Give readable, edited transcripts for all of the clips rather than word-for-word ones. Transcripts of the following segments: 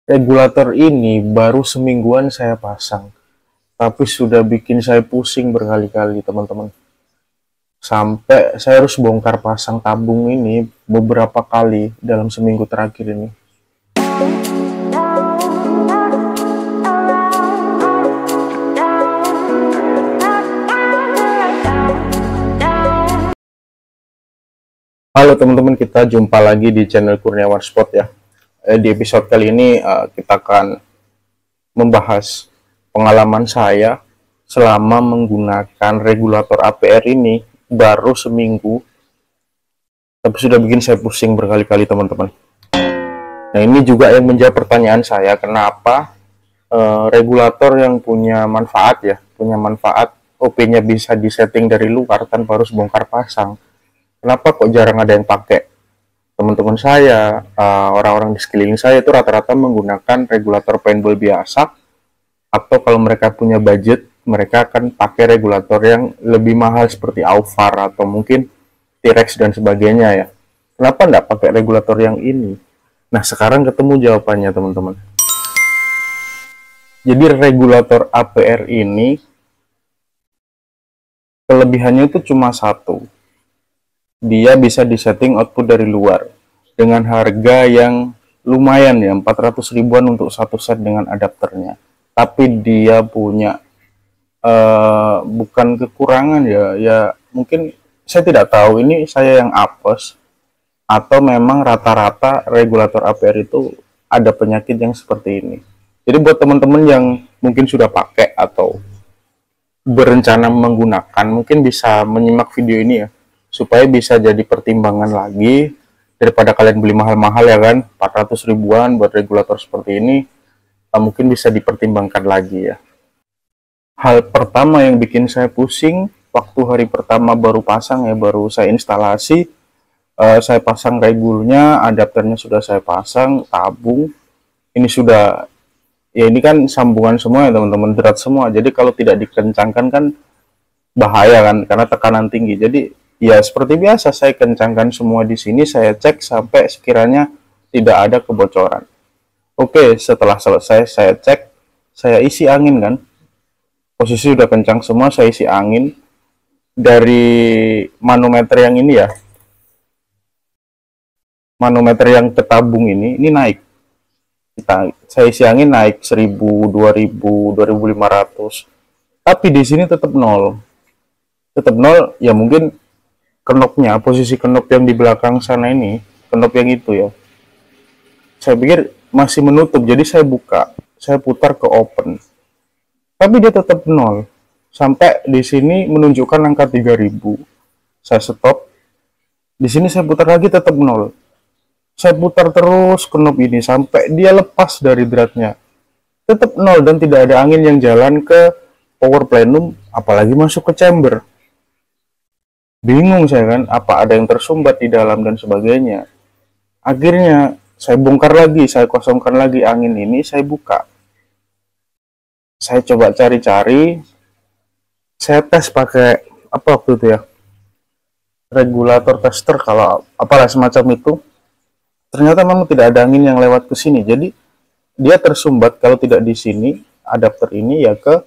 Regulator ini baru semingguan saya pasang, tapi sudah bikin saya pusing berkali-kali, teman-teman. Sampai saya harus bongkar pasang tabung ini beberapa kali dalam seminggu terakhir ini. Halo teman-teman, kita jumpa lagi di channel Kurniawan Sport ya. Di episode kali ini kita akan membahas pengalaman saya selama menggunakan regulator APR ini baru seminggu, tapi sudah bikin saya pusing berkali-kali, teman-teman. Nah, ini juga yang menjawab pertanyaan saya, kenapa regulator yang punya manfaat OP-nya bisa disetting dari luar tanpa harus bongkar pasang, kenapa kok jarang ada yang pakai? Teman-teman saya, orang-orang di sekeliling saya itu rata-rata menggunakan regulator paintball biasa, atau kalau mereka punya budget, mereka akan pakai regulator yang lebih mahal seperti Aufar atau mungkin T-Rex dan sebagainya ya. Kenapa nggak pakai regulator yang ini? Nah, sekarang ketemu jawabannya, teman-teman. Jadi regulator APR ini kelebihannya itu cuma satu. Dia bisa disetting output dari luar dengan harga yang lumayan ya, 400 ribuan untuk satu set dengan adapternya. Tapi dia punya bukan kekurangan ya mungkin saya tidak tahu, ini saya yang apes atau memang rata-rata regulator APR itu ada penyakit yang seperti ini. Jadi buat teman-teman yang mungkin sudah pakai atau berencana menggunakan, mungkin bisa menyimak video ini ya, supaya bisa jadi pertimbangan lagi daripada kalian beli mahal-mahal ya kan, 400 ribuan buat regulator seperti ini, mungkin bisa dipertimbangkan lagi ya. Hal pertama yang bikin saya pusing waktu hari pertama baru pasang ya, baru saya instalasi, saya pasang regulnya, adapternya sudah saya pasang, tabung ini sudah ya, ini kan sambungan semua ya teman-teman, berat semua, jadi kalau tidak dikencangkan kan bahaya kan, karena tekanan tinggi. Jadi ya seperti biasa saya kencangkan semua di sini, saya cek sampai sekiranya tidak ada kebocoran. Oke, setelah selesai saya cek, saya isi angin kan, posisi udah kencang semua, saya isi angin dari manometer yang ini ya, manometer yang ke tabung ini naik. Saya isi angin naik 1000, 2000, 2500, tapi di sini tetap nol ya. Mungkin knopnya, posisi knop yang di belakang sana ini, knop yang itu ya, saya pikir masih menutup, jadi saya buka, saya putar ke open, tapi dia tetap nol. Sampai di sini menunjukkan angka 3000. Saya stop. Di sini saya putar lagi, tetap nol. Saya putar terus knop ini sampai dia lepas dari dratnya, tetap nol, dan tidak ada angin yang jalan ke power plenum, apalagi masuk ke chamber. Bingung saya kan, apa ada yang tersumbat di dalam dan sebagainya. Akhirnya saya bongkar lagi, saya kosongkan lagi angin ini, saya buka. Saya coba cari-cari, saya tes pakai apa waktu itu ya, regulator tester kalau apalah semacam itu. Ternyata memang tidak ada angin yang lewat ke sini, jadi dia tersumbat kalau tidak di sini adapter ini ya ke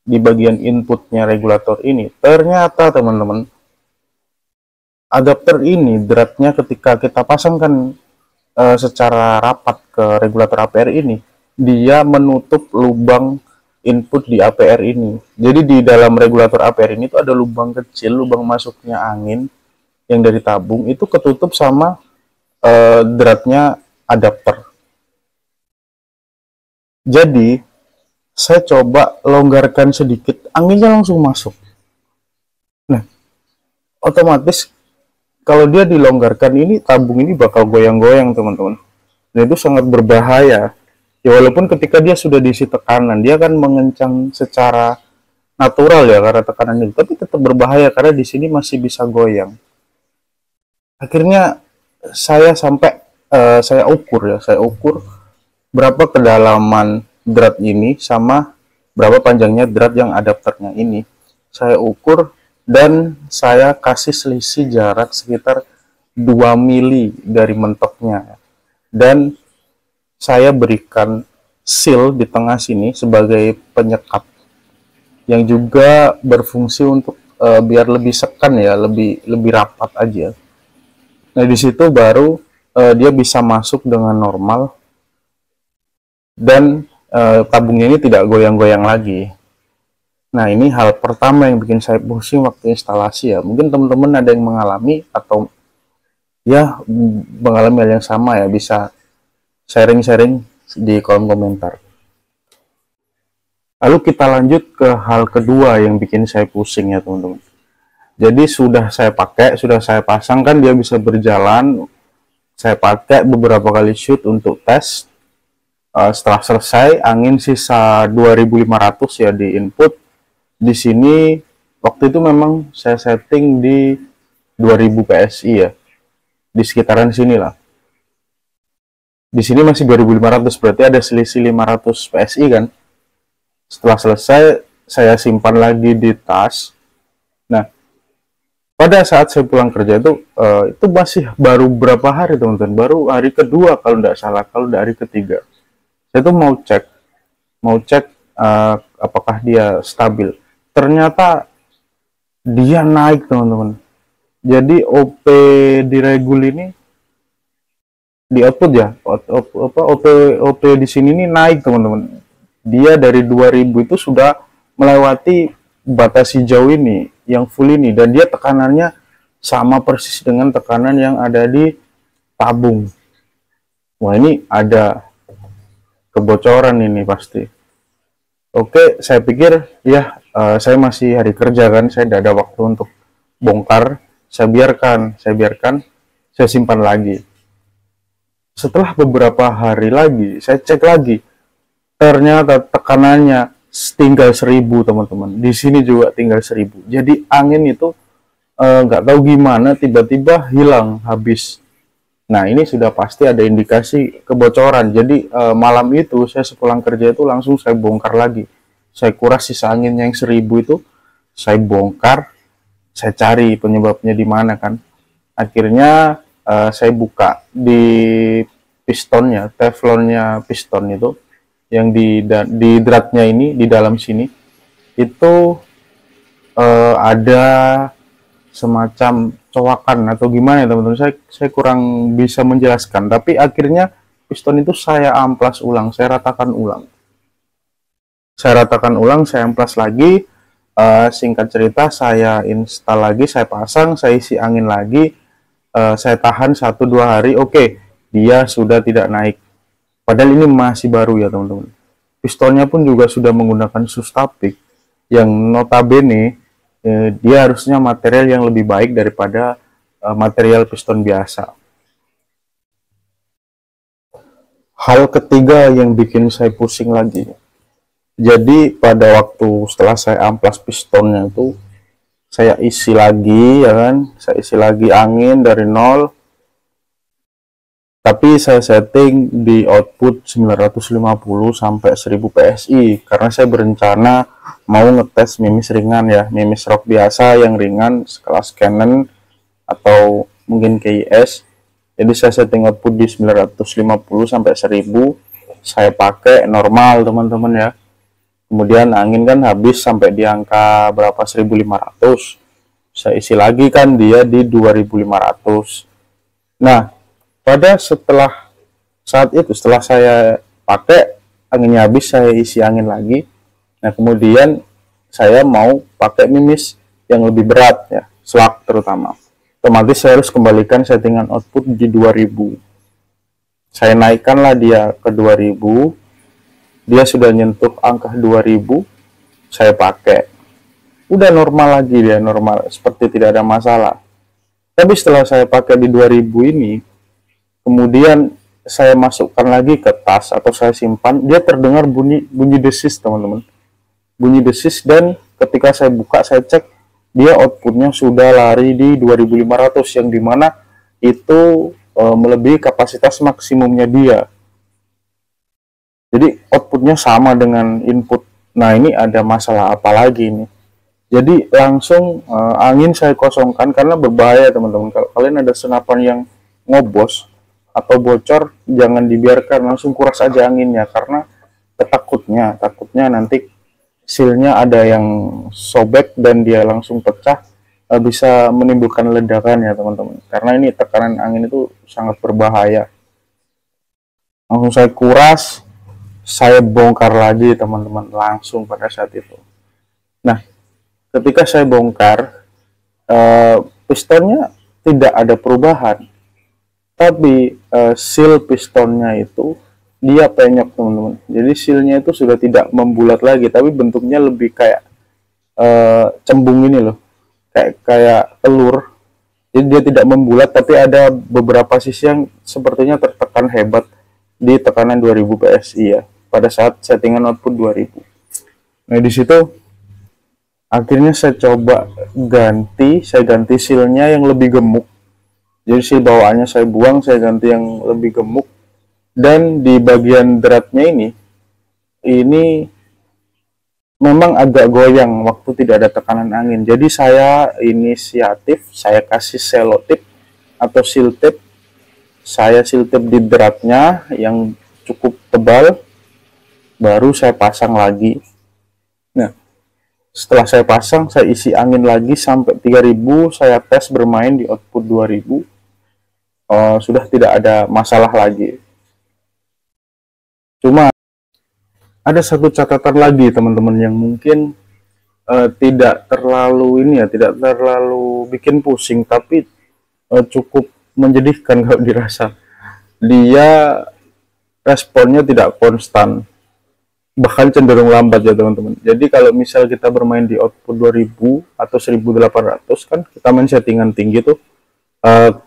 di bagian inputnya regulator ini. Ternyata teman-teman, adapter ini dratnya ketika kita pasangkan secara rapat ke regulator APR ini, dia menutup lubang input di APR ini. Jadi di dalam regulator APR ini tuh ada lubang kecil, lubang masuknya angin yang dari tabung itu ketutup sama dratnya adapter. Jadi saya coba longgarkan sedikit, anginnya langsung masuk. Nah, otomatis kalau dia dilonggarkan ini, tabung ini bakal goyang-goyang teman-teman, dan itu sangat berbahaya ya. Walaupun ketika dia sudah diisi tekanan, dia akan mengencang secara natural ya karena tekanan itu, tapi tetap berbahaya karena di sini masih bisa goyang. Akhirnya saya sampai saya ukur berapa kedalaman drat ini sama berapa panjangnya drat yang adapternya ini. Saya ukur dan saya kasih selisih jarak sekitar 2 mili dari mentoknya, dan saya berikan seal di tengah sini sebagai penyekat yang juga berfungsi untuk biar lebih sekan ya, lebih rapat aja. Nah, di situ baru dia bisa masuk dengan normal dan tabungnya ini tidak goyang-goyang lagi. Nah, ini hal pertama yang bikin saya pusing waktu instalasi ya. Mungkin teman-teman ada yang mengalami atau ya mengalami hal yang sama ya, bisa sharing-sharing di kolom komentar. Lalu kita lanjut ke hal kedua yang bikin saya pusing ya teman-teman. Jadi sudah saya pakai, sudah saya pasang kan dia bisa berjalan. Saya pakai beberapa kali shoot untuk tes. Setelah selesai, angin sisa 2500 ya di input. Di sini waktu itu memang saya setting di 2000 PSI ya, di sekitaran sini lah. Di sini masih 2500, berarti ada selisih 500 PSI kan. Setelah selesai, saya simpan lagi di tas. Nah, pada saat saya pulang kerja itu masih baru berapa hari teman-teman, baru hari kedua kalau tidak salah, kalau tidak hari ketiga. Saya tuh mau cek apakah dia stabil. Ternyata dia naik teman-teman. Jadi OP di regul ini di output ya, OP di sini ini naik teman-teman. Dia dari 2000 itu sudah melewati batas hijau ini yang full ini, dan dia tekanannya sama persis dengan tekanan yang ada di tabung. Wah, ini ada kebocoran ini pasti. Oke, saya pikir ya saya masih hari kerja kan, saya tidak ada waktu untuk bongkar. Saya biarkan, saya simpan lagi. Setelah beberapa hari lagi, saya cek lagi. Ternyata tekanannya tinggal 1000 teman-teman. Di sini juga tinggal 1000. Jadi angin itu nggak tahu gimana tiba-tiba hilang, habis. Nah, ini sudah pasti ada indikasi kebocoran. Jadi malam itu saya sepulang kerja itu langsung saya bongkar lagi. Saya kuras sisa anginnya yang 1000 itu, saya bongkar, saya cari penyebabnya di mana kan. Akhirnya saya buka di pistonnya, teflonnya piston itu, yang di dratnya ini, di dalam sini, itu ada semacam cowakan atau gimana ya teman-teman, saya kurang bisa menjelaskan, tapi akhirnya piston itu saya amplas ulang, saya ratakan ulang, saya amplas lagi. Singkat cerita, saya install lagi, saya pasang, saya isi angin lagi, saya tahan 1-2 hari, oke, dia sudah tidak naik. Padahal ini masih baru ya teman-teman. Pistonnya pun juga sudah menggunakan Sustapik yang notabene dia harusnya material yang lebih baik daripada material piston biasa. Hal ketiga yang bikin saya pusing lagi. Jadi pada waktu setelah saya amplas pistonnya itu, saya isi lagi ya kan, saya isi lagi angin dari nol. Tapi saya setting di output 950 sampai 1000 PSI karena saya berencana mau ngetes mimis ringan ya, mimis rock biasa yang ringan sekelas Canon atau mungkin KIS. Jadi saya setting output di 950 sampai 1000, saya pakai normal teman-teman ya. Kemudian angin kan habis sampai di angka berapa, 1500. Saya isi lagi kan dia di 2500. Nah, setelah saya pakai, anginnya habis, saya isi angin lagi. Nah, kemudian saya mau pakai mimis yang lebih berat ya, slug terutama. Otomatis saya harus kembalikan settingan output di 2000. Saya naikkanlah dia ke 2000. Dia sudah nyentuh angka 2000. Saya pakai. Udah normal lagi, dia normal seperti tidak ada masalah. Tapi setelah saya pakai di 2000 ini, kemudian saya masukkan lagi ke tas atau saya simpan, dia terdengar bunyi desis teman-teman, bunyi desis, dan ketika saya buka, saya cek, dia outputnya sudah lari di 2500 yang dimana itu melebihi kapasitas maksimumnya dia. Jadi outputnya sama dengan input. Nah, ini ada masalah apa lagi ini? Jadi langsung angin saya kosongkan karena berbahaya teman-teman. Kalau kalian ada senapan yang ngobos, atau bocor, jangan dibiarkan, langsung kuras aja anginnya, karena takutnya nanti sealnya ada yang sobek dan dia langsung pecah, bisa menimbulkan ledakan ya teman-teman, karena ini tekanan angin itu sangat berbahaya. Langsung saya kuras, saya bongkar lagi teman-teman, langsung pada saat itu. Nah, ketika saya bongkar, pistonnya tidak ada perubahan, tapi seal pistonnya itu dia penyok teman-teman. Jadi sealnya itu sudah tidak membulat lagi, tapi bentuknya lebih kayak cembung ini loh, kayak telur. Jadi dia tidak membulat, tapi ada beberapa sisi yang sepertinya tertekan hebat di tekanan 2000 PSI ya, pada saat settingan output 2000. Nah di situ akhirnya saya coba saya ganti sealnya yang lebih gemuk. Jadi seal bawaannya saya buang, saya ganti yang lebih gemuk. Dan di bagian dratnya ini memang agak goyang waktu tidak ada tekanan angin. Jadi saya inisiatif, saya kasih selotip atau seal tape. Saya seal tape di dratnya yang cukup tebal, baru saya pasang lagi. Nah, setelah saya pasang, saya isi angin lagi sampai 3000, saya tes bermain di output 2000. Sudah tidak ada masalah lagi. Cuma ada satu catatan lagi teman-teman yang mungkin tidak terlalu tidak terlalu bikin pusing, tapi cukup menyedihkan kalau dirasa. Dia responnya tidak konstan, bahkan cenderung lambat ya teman-teman. Jadi kalau misal kita bermain di output 2000 atau 1800 kan, kita main settingan tinggi tuh,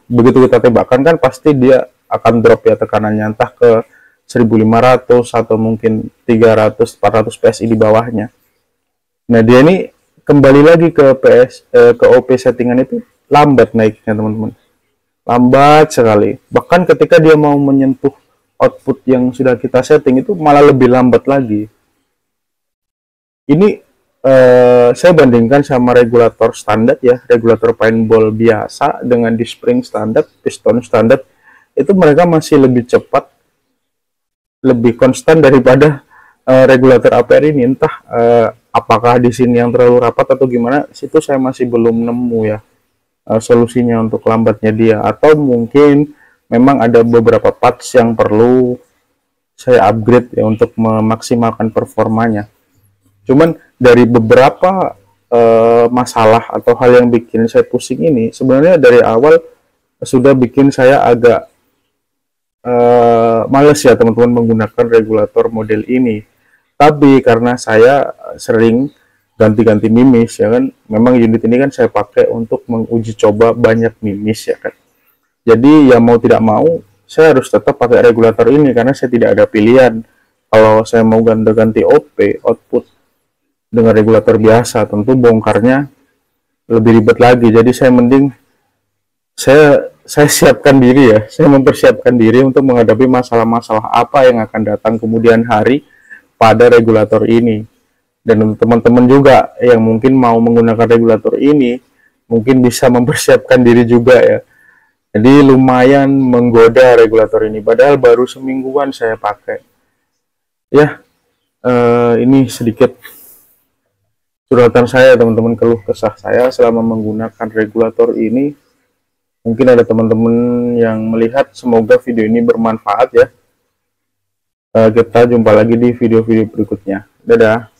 begitu kita tembakan kan pasti dia akan drop ya tekanannya, entah ke 1500 atau mungkin 300-400 PSI di bawahnya. Nah dia ini kembali lagi ke OP settingan itu lambat naiknya teman-teman, lambat sekali. Bahkan ketika dia mau menyentuh output yang sudah kita setting itu malah lebih lambat lagi. Ini saya bandingkan sama regulator standar ya, regulator paintball biasa dengan di spring standar, piston standar, itu mereka masih lebih cepat, lebih konstan daripada regulator APR ini. Entah apakah di sini yang terlalu rapat atau gimana, situ saya masih belum nemu ya solusinya untuk lambatnya dia, atau mungkin memang ada beberapa parts yang perlu saya upgrade ya untuk memaksimalkan performanya. Cuman dari beberapa masalah atau hal yang bikin saya pusing ini, sebenarnya dari awal sudah bikin saya agak males ya teman-teman menggunakan regulator model ini. Tapi karena saya sering ganti-ganti mimis ya kan, memang unit ini kan saya pakai untuk menguji coba banyak mimis ya kan. Jadi ya mau tidak mau saya harus tetap pakai regulator ini, karena saya tidak ada pilihan. Kalau saya mau ganti-ganti OP output dengan regulator biasa, tentu bongkarnya lebih ribet lagi. Jadi saya mending saya siapkan diri ya, saya mempersiapkan diri untuk menghadapi masalah-masalah apa yang akan datang kemudian hari pada regulator ini. Dan untuk teman-teman juga yang mungkin mau menggunakan regulator ini, mungkin bisa mempersiapkan diri juga ya. Jadi lumayan menggoda regulator ini, padahal baru semingguan saya pakai. Ya, ini sedikit curhatan saya teman-teman, keluh kesah saya selama menggunakan regulator ini. Mungkin ada teman-teman yang melihat, semoga video ini bermanfaat ya. Kita jumpa lagi di video-video berikutnya. Dadah.